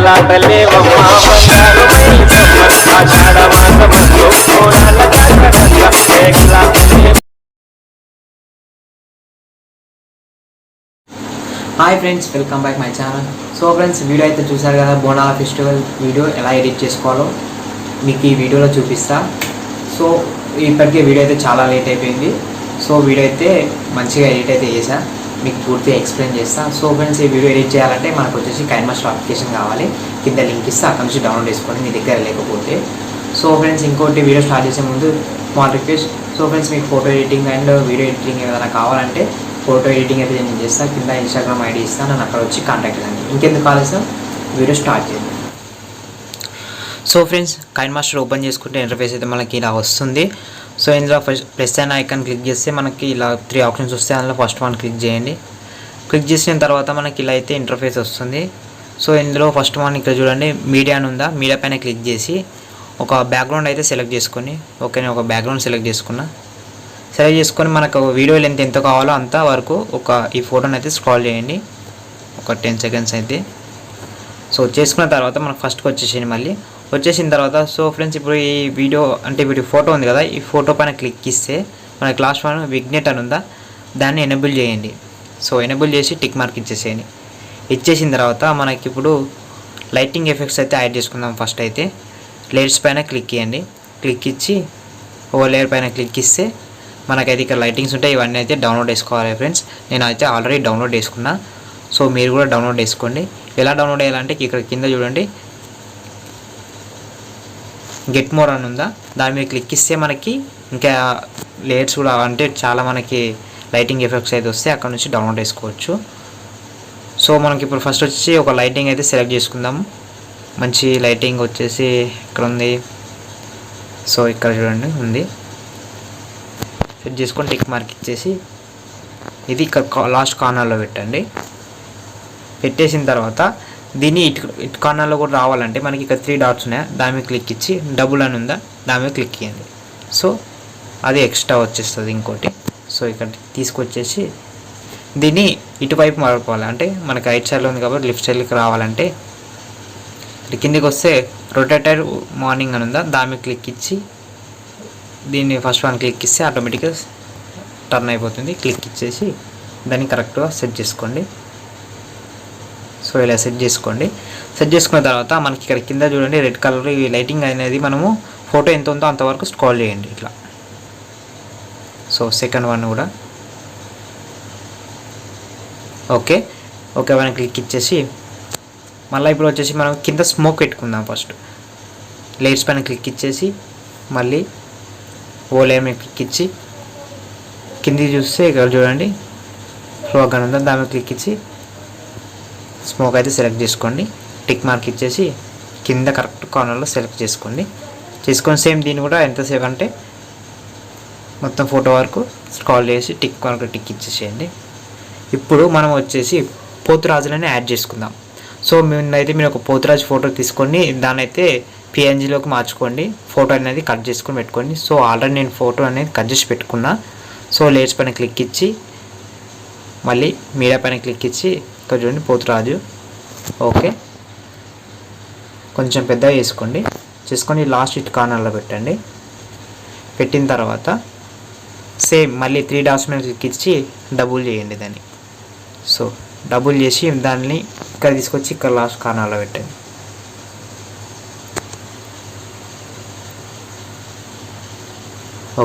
Hi friends, welcome back my channel. So friends, video అయితే చూసారు కదా, బోనాల ఫెస్టివల్ వీడియో ఎలా ఎడిట్ చేసుకోవాలో మీకు ఈ వీడియోలో చూపిస్తా. సో ఇప్పటికే వీడియో అయితే చాలా లేట్ అయిపోయింది. సో వీడియో అయితే మంచిగా ఎడిట్ అయితే చేసా, మీకు పూర్తిగా ఎక్స్ప్లెయిన్ చేస్తా. సో ఫ్రెండ్స్, ఈ వీడియో ఎడిట్ చేయాలంటే మనకు వచ్చేసి కైన్మాస్టర్ అప్లికేషన్ కావాలి. కింద లింక్ ఇస్తే అక్కడ నుంచి డౌన్లోడ్ చేసుకోండి మీ దగ్గర లేకపోతే. సో ఫ్రెండ్స్, ఇంకోటి వీడియో స్టార్ట్ చేసే ముందు స్మాల్ రిక్వెస్ట్. సో ఫ్రెండ్స్, మీకు photo editing and video editing ఏదైనా కావాలంటే ఫోటో ఎడిటింగ్ అయితే నేను చేస్తాను. కింద ఇన్స్టాగ్రామ్ ఐడి ఇస్తాను, నన్ను అక్కడ వచ్చి కాంటాక్ట్ చేయండి. ఇంకెందుకు ఆలస్యం, వీడియో స్టార్ట్ చేయండి. సో ఫ్రెండ్స్, కైన్మాస్టర్ ఓపెన్ చేసుకుంటే ఇంటర్ఫేస్ అయితే మనకి ఇలా వస్తుంది. సో ఇందులో ప్లస్ అయిన ఐకాన్ క్లిక్ చేస్తే మనకి ఇలా 3 ఆప్షన్స్ వస్తాయి. అందులో ఫస్ట్ వన్ క్లిక్ చేయండి. క్లిక్ చేసిన తర్వాత మనకి ఇలా అయితే ఇంటర్ఫేస్ వస్తుంది. సో ఇందులో ఫస్ట్ వన్ ఇక్కడ చూడండి, మీడియా అని ఉందా, మీడియా పైన క్లిక్ చేసి ఒక బ్యాక్గ్రౌండ్ అయితే సెలెక్ట్ చేసుకొని, ఓకే నేను ఒక బ్యాక్గ్రౌండ్ సెలెక్ట్ చేసుకున్నా. సెలెక్ట్ చేసుకొని మనకు వీడియో లెంత్ ఎంత కావాలో అంత వరకు ఈ ఫోటోని అయితే స్క్రాల్ చేయండి, ఒక 10 సెకండ్స్ అయితే. సో చేసుకున్న తర్వాత మనకు ఫస్ట్కి వచ్చేసింది. మళ్ళీ వచ్చేసిన తర్వాత సో ఫ్రెండ్స్, ఇప్పుడు ఈ వీడియో అంటే వీడియో ఫోటో ఉంది కదా, ఈ ఫోటో పైన క్లిక్ ఇస్తే మనకి లాస్ట్ వన్ విగ్నెట్ అని ఉందా, దాన్ని ఎనేబుల్ చేయండి. సో ఎనేబుల్ చేసి టిక్ మార్క్ ఇచ్చేసేయండి. ఇచ్చేసిన తర్వాత మనకి ఇప్పుడు లైటింగ్ ఎఫెక్ట్స్ అయితే యాడ్ చేసుకుందాం. ఫస్ట్ అయితే లేయర్స్ పైన క్లిక్ చేయండి. క్లిక్ ఇచ్చి ఓ లేయర్ పైన క్లిక్ ఇస్తే మనకైతే ఇక్కడ లైటింగ్స్ ఉంటాయి. ఇవన్నీ అయితే డౌన్లోడ్ చేసుకోవాలి ఫ్రెండ్స్. నేను అయితే ఆల్రెడీ డౌన్లోడ్ చేసుకున్నా. సో మీరు కూడా డౌన్లోడ్ చేసుకోండి. ఎలా డౌన్లోడ్ చేయాలంటే ఇక్కడ కింద చూడండి, గెట్ మోర్ అని ఉందా, దాని మీద క్లిక్ ఇస్తే మనకి ఇంకా లేయర్స్ కూడా అంటే చాలా మనకి లైటింగ్ ఎఫెక్ట్స్ అయితే వస్తే అక్కడ నుంచి డౌన్లోడ్ చేసుకోవచ్చు. సో మనకి ఇప్పుడు ఫస్ట్ వచ్చి ఒక లైటింగ్ అయితే సెలెక్ట్ చేసుకుందాం. మంచి లైటింగ్ వచ్చేసి ఇక్కడ ఉంది. సో ఇక్కడ చూడండి ఉంది, సెట్ చేసుకొని టిక్ మార్క్ ఇచ్చేసి ఇది ఇక్కడ లాస్ట్ కార్నర్లో పెట్టండి. పెట్టేసిన తర్వాత దీన్ని ఇటు కార్నర్లో కూడా రావాలంటే మనకి ఇక్కడ 3 డాట్స్ ఉన్నాయి, దాని మీద క్లిక్ ఇచ్చి డబుల్ అని ఉందా, దాని మీద క్లిక్ చేయండి. సో అది ఎక్స్ట్రా వచ్చేస్తుంది ఇంకోటి. సో ఇక్కడ తీసుకొచ్చేసి దీన్ని ఇటువైపు మరపాలి. అంటే మనకి రైట్ సైడ్లో ఉంది కాబట్టి లెఫ్ట్ సైడ్కి రావాలంటే కిందికి వస్తే రొటేటర్ మార్నింగ్ అని ఉందా, దాని మీద క్లిక్ ఇచ్చి దీన్ని ఫస్ట్ వన్ క్లిక్ ఇస్తే ఆటోమేటిక్గా టర్న్ అయిపోతుంది. క్లిక్ ఇచ్చేసి దాన్ని కరెక్ట్గా సెట్ చేసుకోండి. సో ఇలా సెట్ చేసుకోండి. సెట్ చేసుకున్న తర్వాత మనకి ఇక్కడ కింద చూడండి రెడ్ కలర్ ఈ లైటింగ్ అనేది మనము ఫోటో ఎంత ఉందో అంతవరకు స్క్రోల్ చేయండి ఇట్లా. సో సెకండ్ వన్ కూడా ఓకే మనం క్లిక్ ఇచ్చేసి మళ్ళీ ఇప్పుడు వచ్చేసి మనం కింద స్మోక్ పెట్టుకుందాం. ఫస్ట్ లేయర్స్ పైన క్లిక్ ఇచ్చేసి మళ్ళీ ఓ లేయర్ మీద క్లిక్ ఇచ్చి కిందికి చూస్తే ఇక్కడ చూడండి ఫ్లోర్ గన్ ఉందా, దాని మీద క్లిక్ ఇచ్చి స్మోక్ అయితే సెలెక్ట్ చేసుకోండి. టిక్ మార్క్ ఇచ్చేసి కింద కరెక్ట్ కార్నర్లో సెలెక్ట్ చేసుకోండి. చేసుకొని సేమ్ దీన్ని కూడా ఎంతసేపు అంటే మొత్తం ఫోటో వరకు స్క్రాల్ చేసి టిక్ మార్క్ టిక్ ఇచ్చేసేయండి. ఇప్పుడు మనం వచ్చేసి పోతురాజులని యాడ్ చేసుకుందాం. సో మీరు ఒక పోతురాజు ఫోటో తీసుకొని దాన్ని అయితే పిఎన్జీలోకి మార్చుకోండి. ఫోటో అనేది కట్ చేసుకొని పెట్టుకోండి. సో ఆల్రెడీ నేను ఫోటో అనేది కట్ చేసి పెట్టుకున్నా. సో లేయర్స్ పైన క్లిక్ ఇచ్చి మళ్ళీ మీడియా పైన క్లిక్ ఇచ్చి ఇక్కడ చూడండి పోతురాజు. ఓకే కొంచెం పెద్దగా చేసుకొని లాస్ట్ ఇట్ కార్నర్లో పెట్టండి. పెట్టిన తర్వాత సేమ్ మళ్ళీ 3 డాట్స్ మీద క్లిక్ ఇచ్చి డబుల్ చేయండి దాన్ని. సో డబుల్ చేసి దాన్ని ఇక్కడ తీసుకొచ్చి ఇక్కడ లాస్ట్ కార్నర్లో పెట్టండి.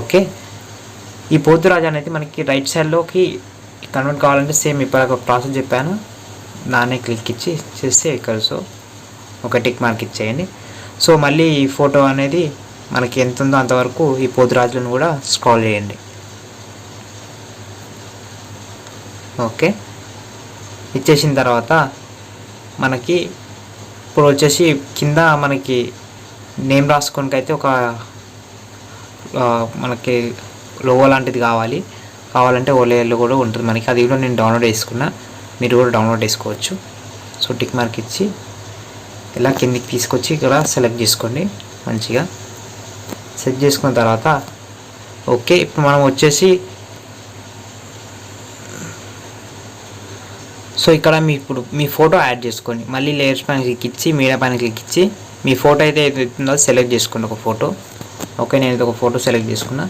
ఓకే ఈ పోతురాజు అనేది మనకి రైట్ సైడ్లోకి కన్వర్ట్ కావాలంటే సేమ్ ఇప్పుడు ఒక ప్రాసెస్ చెప్పాను, దాన్ని క్లిక్ ఇచ్చి చేస్తే ఇక్కడ సో ఒక టిక్ మార్క్ ఇచ్చేయండి. సో మళ్ళీ ఈ ఫోటో అనేది మనకి ఎంత ఉందో అంతవరకు ఈ పోతురాజులను కూడా స్క్రాల్ చేయండి. ఓకే ఇచ్చేసిన తర్వాత మనకి ఇప్పుడు వచ్చేసి కింద మనకి నేమ్ రాసుకోనికైతే ఒక మనకి లోగో లాంటిది కావాలంటే ఓ లేయర్లో కూడా ఉంటుంది మనకి. అది కూడా నేను డౌన్లోడ్ చేసుకున్నా, మీరు కూడా డౌన్లోడ్ చేసుకోవచ్చు. సో టిక్ మార్క్ ఇచ్చి ఇలా కిందికి తీసుకొచ్చి ఇక్కడ సెలెక్ట్ చేసుకోండి. మంచిగా సెట్ చేసుకున్న తర్వాత ఓకే ఇప్పుడు మనం వచ్చేసి సో ఇక్కడ ఇప్పుడు మీ ఫోటో యాడ్ చేసుకోండి. మళ్ళీ లేయర్స్ పైన క్లిక్ ఇచ్చి మీడియా పైన క్లిక్ ఇచ్చి మీ ఫోటో అయితే ఏదైతుందో సెలెక్ట్ చేసుకోండి ఒక ఫోటో. ఓకే, నేను ఒక ఫోటో సెలెక్ట్ చేసుకున్నా.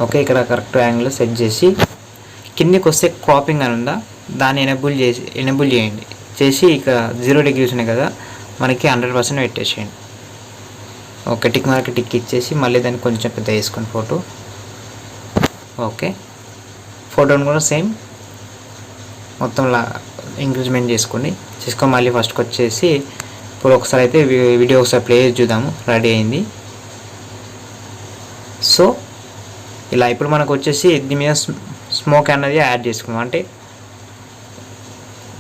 ఓకే, ఇక్కడ కరెక్ట్ యాంగిల్ సెట్ చేసి కిందికి వస్తే క్రాపింగ్ అని ఉందా, దాన్ని ఎనేబుల్ చేయండి. చేసి ఇక 0 degrees ఉన్నాయి కదా, మనకి 100% పెట్టేసేయండి. ఓకే, టిక్ మార్క్ టిక్ ఇచ్చేసి మళ్ళీ దాన్ని కొంచెం పెద్ద వేసుకోండి ఫోటో. ఓకే, ఫోటోని కూడా సేమ్ మొత్తంలా ఇంక్రీజ్మెంట్ చేసుకోండి. మళ్ళీ ఫస్ట్కి వచ్చేసి ఇప్పుడు ఒకసారి అయితే వీడియో ఒకసారి ప్లే చేసి చూద్దాము. రెడీ అయింది. సో ఇలా ఇప్పుడు మనకు వచ్చేసి దీని మీద స్మోక్ అన్నది యాడ్ చేసుకున్నాం. అంటే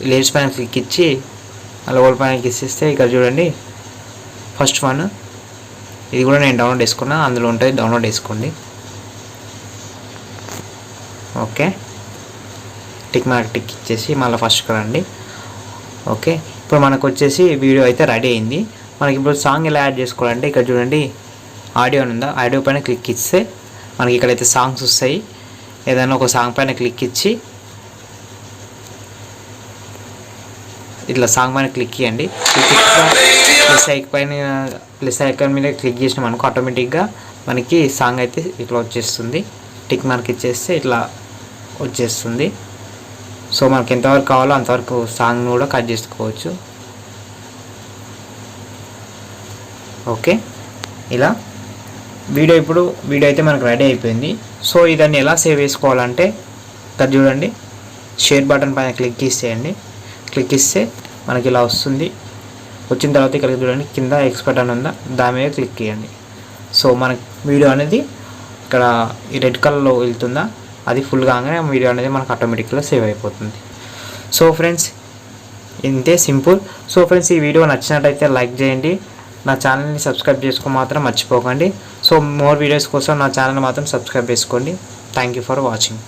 లేయర్స్ పైన క్లిక్ ఇచ్చి అలా ఓల్డ్ పైన క్లిక్ ఇస్తే ఇక్కడ చూడండి ఫస్ట్ వన్. ఇది కూడా నేను డౌన్లోడ్ చేసుకున్నా, అందులో ఉంటుంది, డౌన్లోడ్ చేసుకోండి. ఓకే, టిక్ మార్క్ టిక్ ఇచ్చేసి మళ్ళీ ఫస్ట్కి రండి. ఓకే, ఇప్పుడు మనకు వచ్చేసి వీడియో అయితే రెడీ అయింది. మనకి ఇప్పుడు సాంగ్ ఎలా యాడ్ చేసుకోవాలంటే ఇక్కడ చూడండి ఆడియో అని ఉందా, ఆడియో పైన క్లిక్ ఇస్తే మనకి ఇక్కడైతే సాంగ్స్ వస్తాయి. ఏదైనా ఒక సాంగ్ పైన క్లిక్ ఇచ్చి ఇట్లా సాంగ్ పైన క్లిక్ ఇవ్వండి. ప్లస్ ఐకాన్ మీద క్లిక్ చేసినాం అనుకో ఆటోమేటిక్గా మనకి సాంగ్ అయితే ఇట్లా వచ్చేస్తుంది. టిక్ మార్క్ ఇచ్చేస్తే ఇట్లా వచ్చేస్తుంది. సో మనకి ఎంతవరకు కావాలో అంతవరకు సాంగ్ను కూడా కట్ చేసుకోవచ్చు. ఓకే, ఇలా వీడియో అయితే మనకు రెడీ అయిపోయింది. సో ఇదాన్ని ఎలా సేవ్ చేసుకోవాలంటే ఇక్కడ చూడండి షేర్ బటన్ పైన క్లిక్ ఇచ్చేయండి. క్లిక్ ఇస్తే మనకి ఇలా వస్తుంది. వచ్చిన తర్వాత ఇక్కడ చూడండి కింద ఎక్స్పర్ట్ అని ఉందా, దాని మీద క్లిక్ చేయండి. సో మనకి వీడియో అనేది ఇక్కడ ఈ రెడ్ కలర్లో వెళ్తుందా, అది ఫుల్ కాగానే వీడియో అనేది మనకు ఆటోమేటిక్గా సేవ్ అయిపోతుంది. సో ఫ్రెండ్స్ ఇంతే సింపుల్. సో ఫ్రెండ్స్ ఈ వీడియో నచ్చినట్టయితే లైక్ చేయండి. నా ఛానల్ని సబ్స్క్రైబ్ చేసుకో మాత్రం మర్చిపోకండి. సో మోర్ వీడియోస్ కోసం నా ఛానల్ మాత్రం సబ్స్క్రైబ్ చేసుకోండి. Thank you for watching.